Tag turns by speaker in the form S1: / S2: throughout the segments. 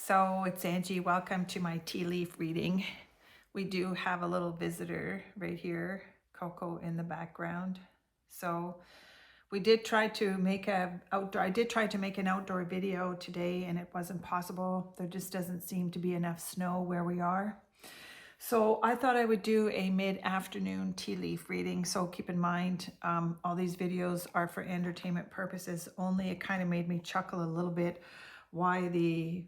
S1: So it's Angie. Welcome to my tea leaf reading. We do have a little visitor right here, Coco in the background. So we did try to make I did try to make an outdoor video today and it wasn't possible. There just doesn't seem to be enough snow where we are. So I thought I would do a mid-afternoon tea leaf reading. So keep in mind, all these videos are for entertainment purposes only. It kind of made me chuckle a little bit why the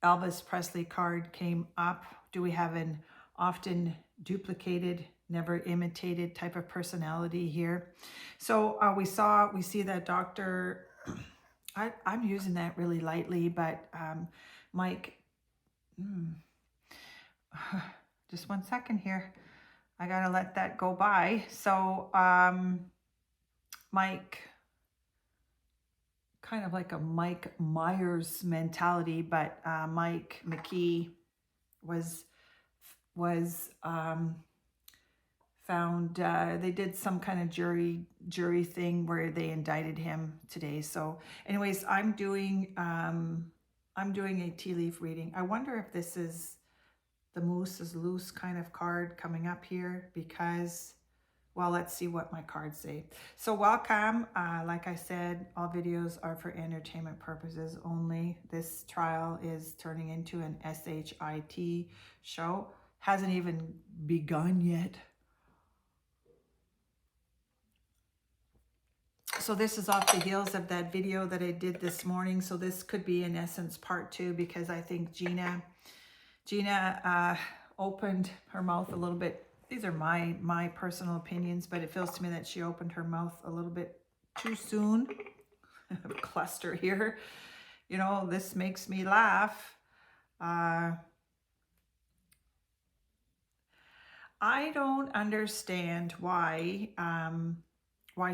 S1: Elvis Presley card came up. Do we have an often duplicated, never imitated type of personality here? So we see that Dr. I'm using that really lightly, but Mike, just 1 second here. I gotta let that go by. So Mike, kind of like a Mike Myers mentality, but Dr.McKee was found. They did some kind of jury thing where they indicted him today. So, anyways, I'm doing a tea leaf reading. I wonder if this is the moose is loose kind of card coming up here because. Well, let's see what my cards say. So welcome. Like I said, all videos are for entertainment purposes only. This trial is turning into an SHIT show. Hasn't even begun yet. So this is off the heels of that video that I did this morning. So this could be in essence part 2 because I think Gina opened her mouth a little bit. These are my personal opinions, but it feels to me that she opened her mouth a little bit too soon. Cluster here. You know, this makes me laugh. I don't understand why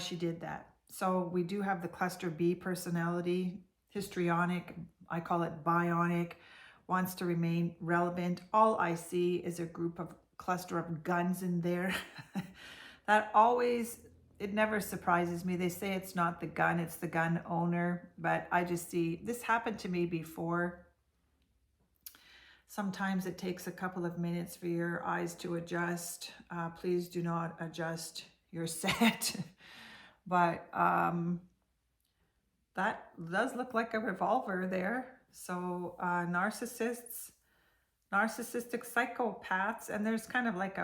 S1: she did that. So we do have the cluster B personality, histrionic, I call it bionic, wants to remain relevant. All I see is a group of cluster of guns in there. That always, it never surprises me. They say it's not the gun, it's the gun owner, but I just see, this happened to me before. Sometimes it takes a couple of minutes for your eyes to adjust. Please do not adjust your set. But that does look like a revolver there. So narcissistic psychopaths, and there's kind of like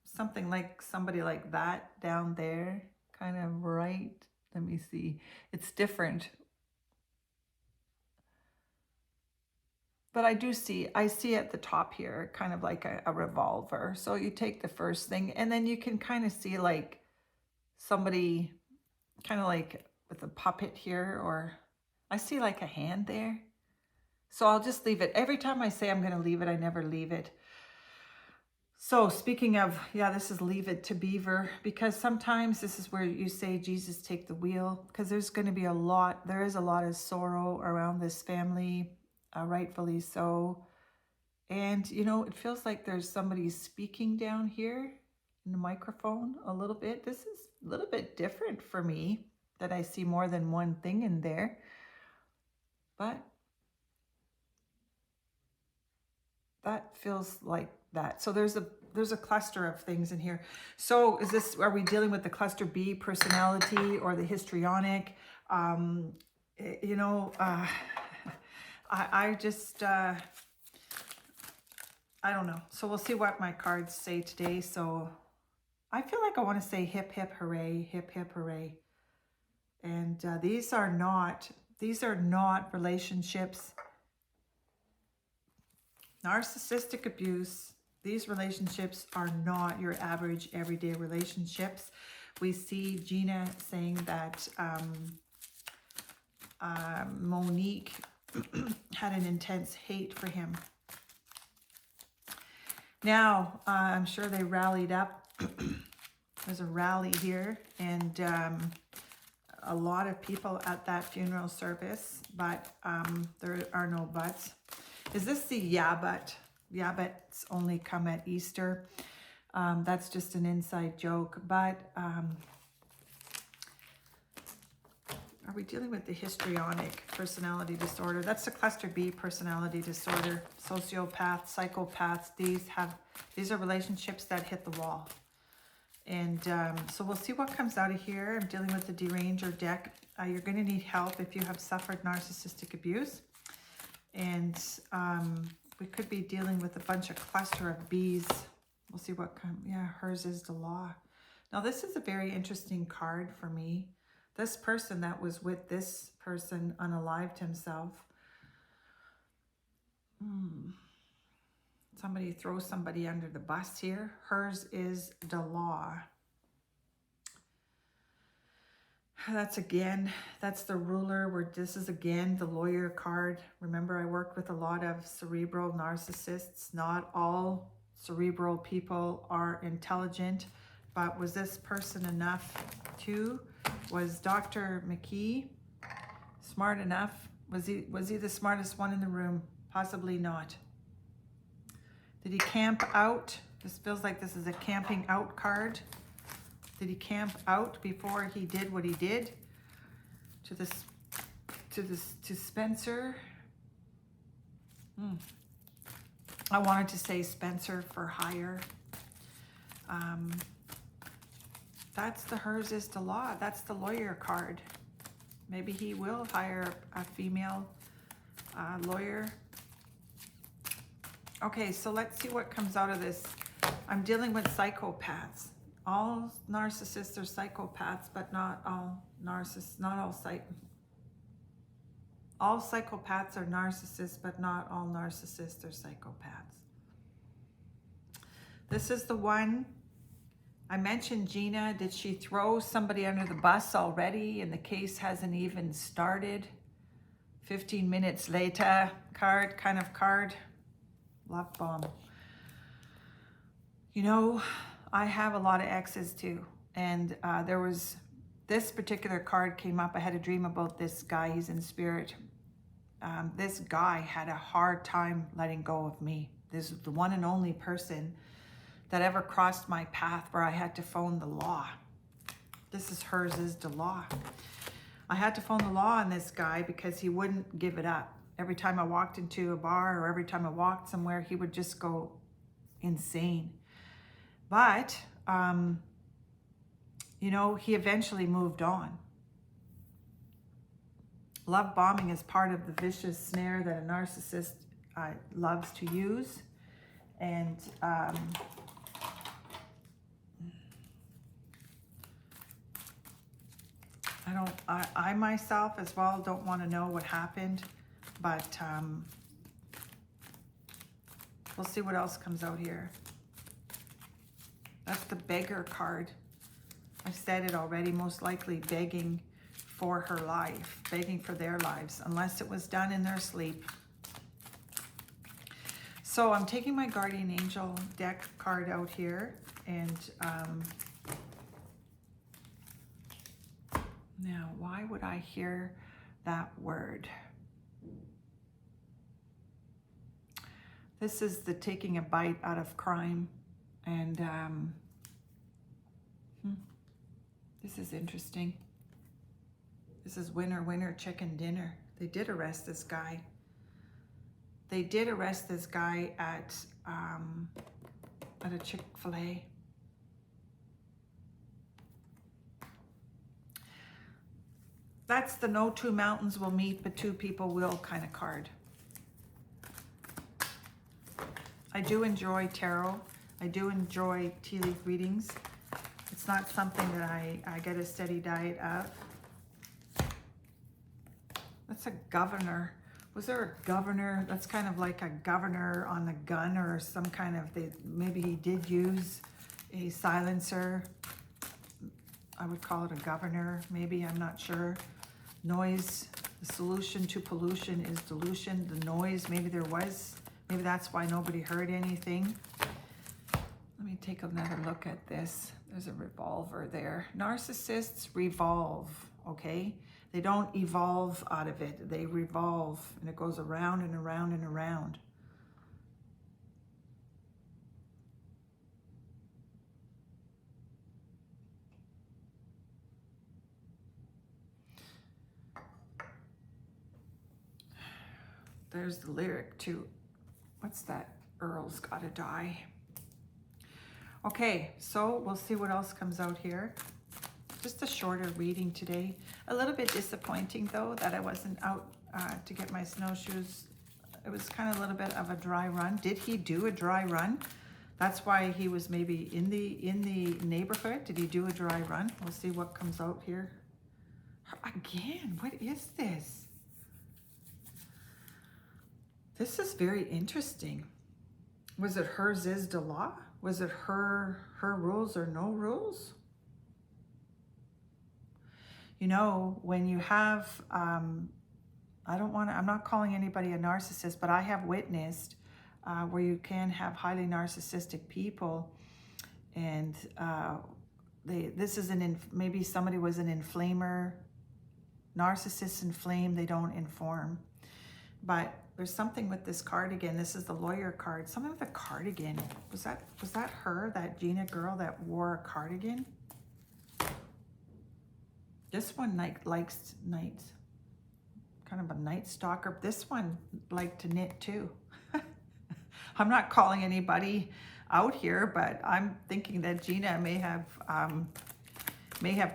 S1: something like somebody like that down there, kind of right. Let me see. It's different. But I see at the top here, kind of like a revolver. So you take the first thing and then you can kind of see like somebody kind of like with a puppet here, or I see like a hand there. So I'll just leave it. Every time I say I'm going to leave it, I never leave it. So speaking of, yeah, this is leave it to Beaver, because sometimes this is where you say, Jesus, take the wheel, because there's going to be there is a lot of sorrow around this family, rightfully so. And, you know, it feels like there's somebody speaking down here in the microphone a little bit. This is a little bit different for me, that I see more than one thing in there. But that feels like that. So there's a cluster of things in here. So are we dealing with the cluster B personality or the histrionic? You know, I just, I don't know. So we'll see what my cards say today. So I feel like I want to say hip, hip, hooray, hip, hip, hooray. And these are not relationships. Narcissistic abuse. These relationships are not your average everyday relationships. We see Gina saying that Monique had an intense hate for him. Now, I'm sure they rallied up. There's a rally here, and a lot of people at that funeral service, but there are no buts. Is this the yeah, but? Yeah, but's only come at Easter. That's just an inside joke. But Are we dealing with the histrionic personality disorder? That's the cluster B personality disorder. Sociopaths, psychopaths, these are relationships that hit the wall. And so we'll see what comes out of here. I'm dealing with the deranger deck. You're going to need help if you have suffered narcissistic abuse. And we could be dealing with a bunch of cluster of Bs. We'll see what comes. Yeah, hers is the law. Now, this is a very interesting card for me. This person that was with this person unalived himself. Somebody throws somebody under the bus here. Hers is the law. That's the ruler, where this is again the lawyer card. Remember, I worked with a lot of cerebral narcissists. Not all cerebral people are intelligent, but was this person enough to? Was Dr. McKee smart enough? Was he the smartest one in the room? Possibly not. Did he camp out? This feels like this is a camping out card. Did he camp out before he did what he did to Spencer? I wanted to say Spencer for hire. That's the hers is the law. That's the lawyer card. Maybe he will hire a female lawyer. Okay, so let's see what comes out of this. I'm dealing with psychopaths. All narcissists are psychopaths, but not all narcissists. All psychopaths are narcissists, but not all narcissists are psychopaths. This is the one. I mentioned Gina. Did she throw somebody under the bus already and the case hasn't even started? 15 minutes later, kind of card. Love bomb. You know, I have a lot of exes too. And there was, this particular card came up. I had a dream about this guy. He's in spirit. This guy had a hard time letting go of me. This is the one and only person that ever crossed my path where I had to phone the law. This is hers is the law. I had to phone the law on this guy because he wouldn't give it up. Every time I walked into a bar or every time I walked somewhere, he would just go insane. But, you know, he eventually moved on. Love bombing is part of the vicious snare that a narcissist loves to use. And I myself as well don't want to know what happened, but we'll see what else comes out here. That's the beggar card. I've said it already, most likely begging for her life, begging for their lives, unless it was done in their sleep. So I'm taking my guardian angel deck card out here, and now why would I hear that word? This is the taking a bite out of crime, and this is interesting. This is winner, winner, chicken dinner. They did arrest this guy. They did arrest this guy at a Chick-fil-A. That's the no two mountains will meet, but two people will kind of card. I do enjoy tarot. I do enjoy tea leaf readings. It's not something that I get a steady diet of. That's a governor. Was there a governor? That's kind of like a governor on the gun or some kind of, maybe he did use a silencer. I would call it a governor, maybe, I'm not sure. Noise, the solution to pollution is dilution. The noise, maybe that's why nobody heard anything. Let me take another look at this. There's a revolver there. Narcissists revolve, okay? They don't evolve out of it. They revolve, and it goes around and around and around. there's the lyric to, what's that? Earl's Gotta Die. Okay, so we'll see what else comes out here. Just a shorter reading today. A little bit disappointing though that I wasn't out to get my snowshoes. It was kind of a little bit of a dry run. Did he do a dry run? That's why he was maybe in the neighborhood. Did he do a dry run? We'll see what comes out here. Again, what is this? This is very interesting. Was it hers is the law? Was it her rules or no rules? You know, when you have, I'm not calling anybody a narcissist, but I have witnessed where you can have highly narcissistic people, and maybe somebody was an inflamer. Narcissists inflame, they don't inform. But there's something with this cardigan. This is the lawyer card. Something with a cardigan. Was that her, that Gina girl that wore a cardigan? This one likes night, kind of a night stalker. This one liked to knit too. I'm not calling anybody out here, but I'm thinking that Gina may have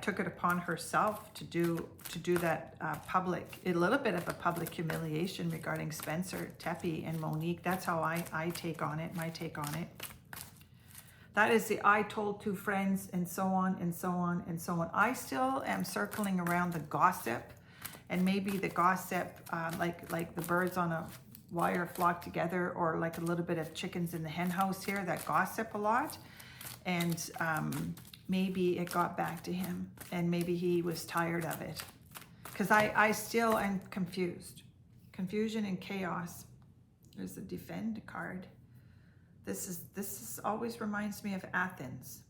S1: took it upon herself to do that a little bit of a public humiliation regarding Spencer, Teppy, and Monique. That's how I take on it, my take on it. That is the I told two friends, and so on and so on and so on. I still am circling around the gossip, and maybe the gossip like the birds on a wire flock together, or like a little bit of chickens in the hen house here that gossip a lot. And maybe it got back to him, and maybe he was tired of it. Because I still am confused. Confusion and chaos. There's the defend card. This is always reminds me of Athens.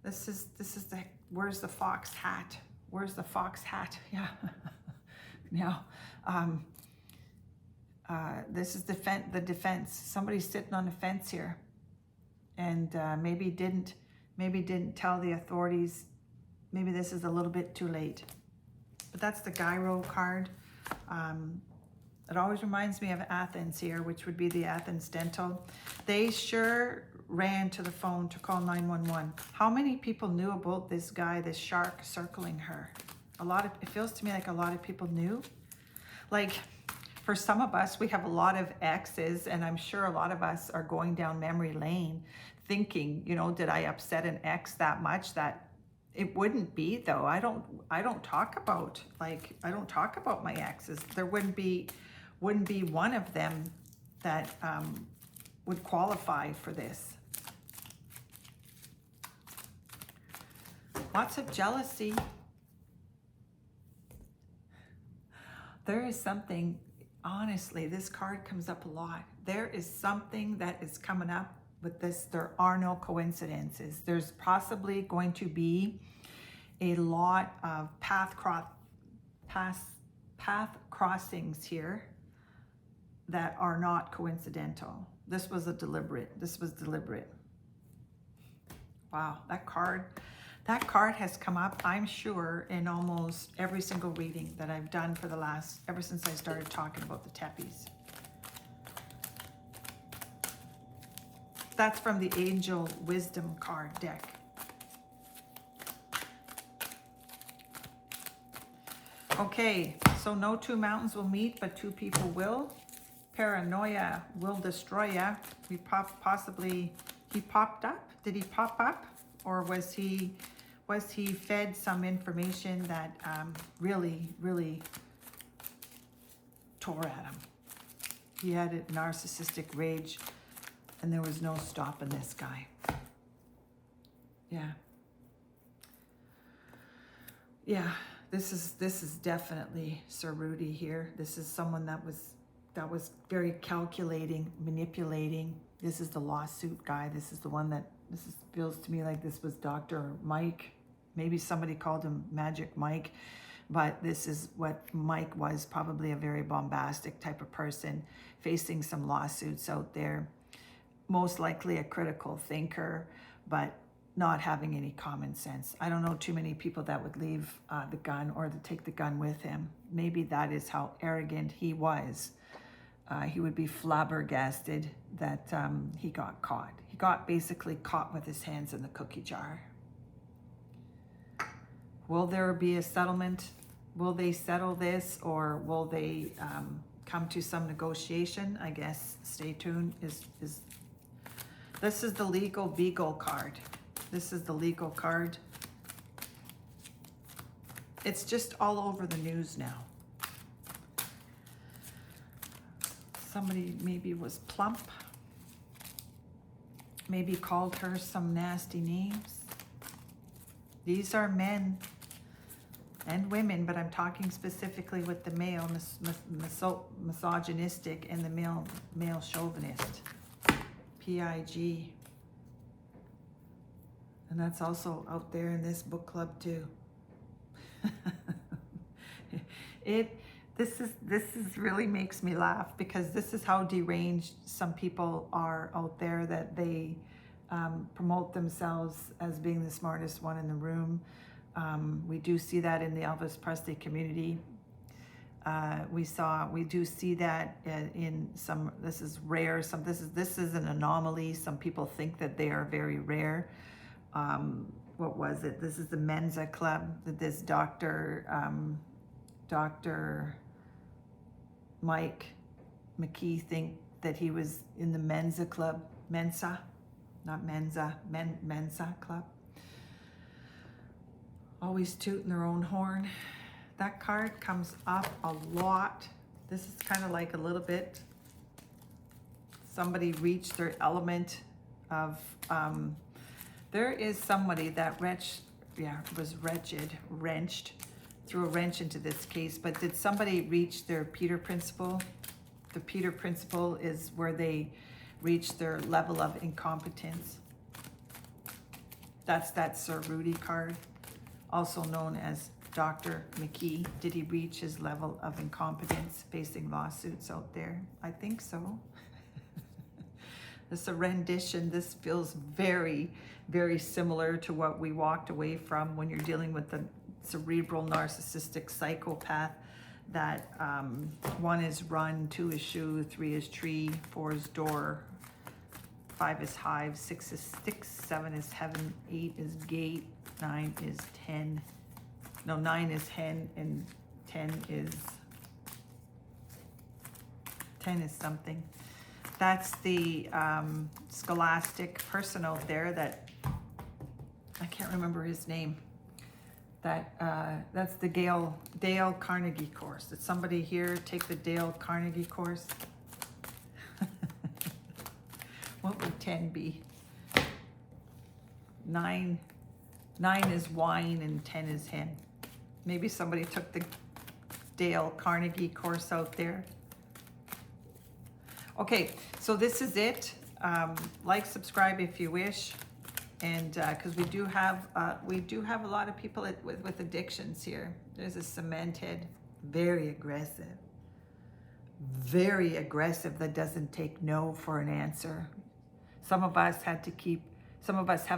S1: This is the where's the fox hat? Where's the fox hat? Yeah. Now, this is the defense. Somebody's sitting on the fence here, and maybe didn't tell the authorities. Maybe this is a little bit too late. But that's the gyro card. It always reminds me of Athens here, which would be the Athens Dental. They sure ran to the phone to call 911. How many people knew about this guy, this shark circling her? It feels to me like a lot of people knew. Like, for some of us, we have a lot of exes, and I'm sure a lot of us are going down memory lane thinking, you know, did I upset an ex that much? That it wouldn't be though. I don't talk about my exes. There wouldn't be one of them that would qualify for this. Lots of jealousy. There is something, honestly, this card comes up a lot. There is something that is coming up with this. There are no coincidences. There's possibly going to be a lot of path crossings here that are not coincidental. This was deliberate. Wow, that card has come up, I'm sure, in almost every single reading that I've done ever since I started talking about the Teppies. That's from the Angel Wisdom card deck. Okay, so no two mountains will meet, but two people will. Paranoia will destroy ya. He popped up? Did he pop up? Or was he fed some information that really, really tore at him? He had a narcissistic rage, and there was no stopping this guy. Yeah, this is definitely Sir Rudy here. This is someone that was very calculating, manipulating. This is the lawsuit guy. This is the one that feels to me like this was Dr. Mike. Maybe somebody called him Magic Mike, but this is what Mike was, probably a very bombastic type of person facing some lawsuits out there. Most likely a critical thinker, but not having any common sense. I don't know too many people that would leave the gun or to take the gun with him. Maybe that is how arrogant he was. He would be flabbergasted that he got caught. He got basically caught with his hands in the cookie jar. Will there be a settlement? Will they settle this, or will they come to some negotiation? I guess stay tuned. This is the legal beagle card. This is the legal card. It's just all over the news now. Somebody maybe was plump. Maybe called her some nasty names. These are men and women, but I'm talking specifically with the male misogynistic and the male chauvinist. PIG. And that's also out there in this book club too. This is really makes me laugh, because this is how deranged some people are out there, that they promote themselves as being the smartest one in the room. We do see that in the Elvis Presley community. We do see that in some. This is rare. This is an anomaly. Some people think that they are very rare. What was it? This is the Mensa Club that this Dr.McKee think that he was in the Mensa Club. Mensa, not Mensa, Mensa Club. Always tooting their own horn. That card comes up a lot. This is kind of like a little bit, somebody reached their element of, there is somebody that was wrenched, threw a wrench into this case, but did somebody reach their Peter principle? The Peter principle is where they reach their level of incompetence. That's that Sir Rudy card, also known as Dr. McKee. Did he reach his level of incompetence facing lawsuits out there? I think so. This is a rendition. This feels very, very similar to what we walked away from when you're dealing with the cerebral narcissistic psychopath, that 1 is run, 2 is shoe, 3 is tree, 4 is door, 5 is hive, 6 is sticks, 7 is heaven, 8 is gate, 9 is 10. No, 9 is hen, and 10 is something. That's the scholastic person out there that, I can't remember his name. That's the Dale Carnegie course. Did somebody here take the Dale Carnegie course? What would 10 be? 9 is wine and 10 is hen. Maybe somebody took the Dale Carnegie course out there. Okay, so this is it. Like, subscribe if you wish, and because we do have a lot of people with addictions here. There's a cemented, very aggressive, that doesn't take no for an answer. Some of us have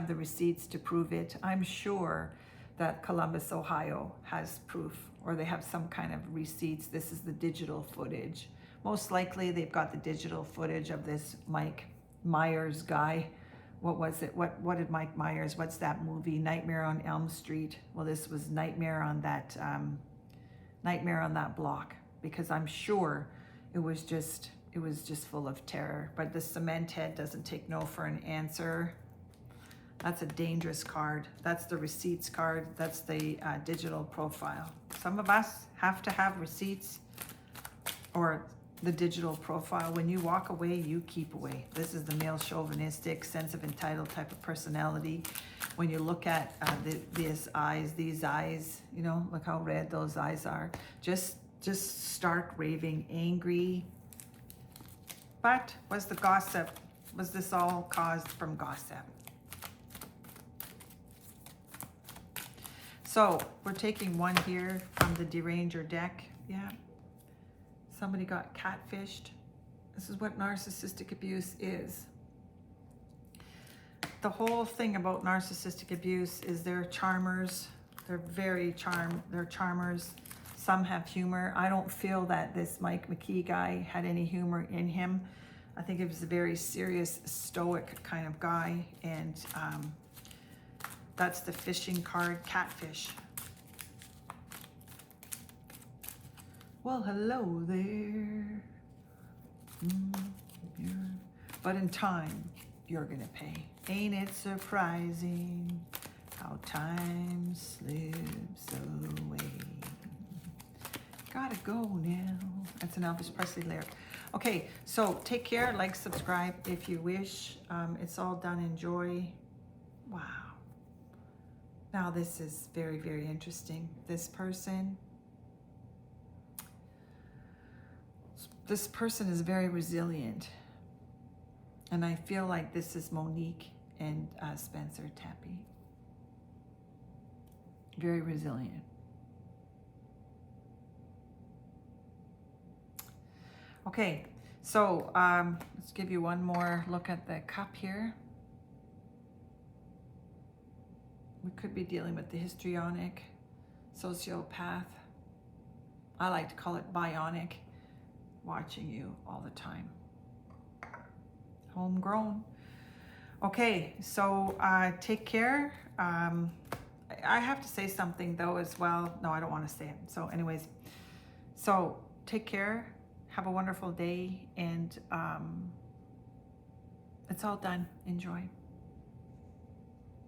S1: the receipts to prove it. I'm sure that Columbus, Ohio has proof, or they have some kind of receipts. This is the digital footage. Most likely they've got the digital footage of this Mike Myers guy. What was it? What did Mike Myers, what's that movie? Nightmare on Elm Street. Well, this was Nightmare on that block, because I'm sure it was just full of terror. But the cement head doesn't take no for an answer. That's a dangerous card. That's the receipts card. That's the digital profile. Some of us have to have receipts or the digital profile. When you walk away, you keep away. This is the male chauvinistic, sense of entitled type of personality. When you look at these eyes, you know, look how red those eyes are. Just stark raving, angry. But was the gossip, was this all caused from gossip? So we're taking one here from the Deranger deck. Yeah. Somebody got catfished. This is what narcissistic abuse is. the whole thing about narcissistic abuse is they're charmers. They're they're charmers. Some have humor. I don't feel that this Mike McKee guy had any humor in him. I think he was a very serious, stoic kind of guy. And that's the fishing card, catfish. Well, hello there. But in time, you're gonna pay. Ain't it surprising how time slips away? Gotta go now. That's an Elvis Presley lyric. Okay, so take care, like, subscribe if you wish. It's all done in joy. Wow. Now this is very, very interesting. This person is very resilient. And I feel like this is Monique and Spencer Tappy. Very resilient. Okay, so let's give you one more look at the cup here. We could be dealing with the histrionic, sociopath. I like to call it bionic, watching you all the time. Homegrown. Okay, so take care. I have to say something though as well. No, I don't want to say it. So anyways, so take care. Have a wonderful day, and it's all done. Enjoy.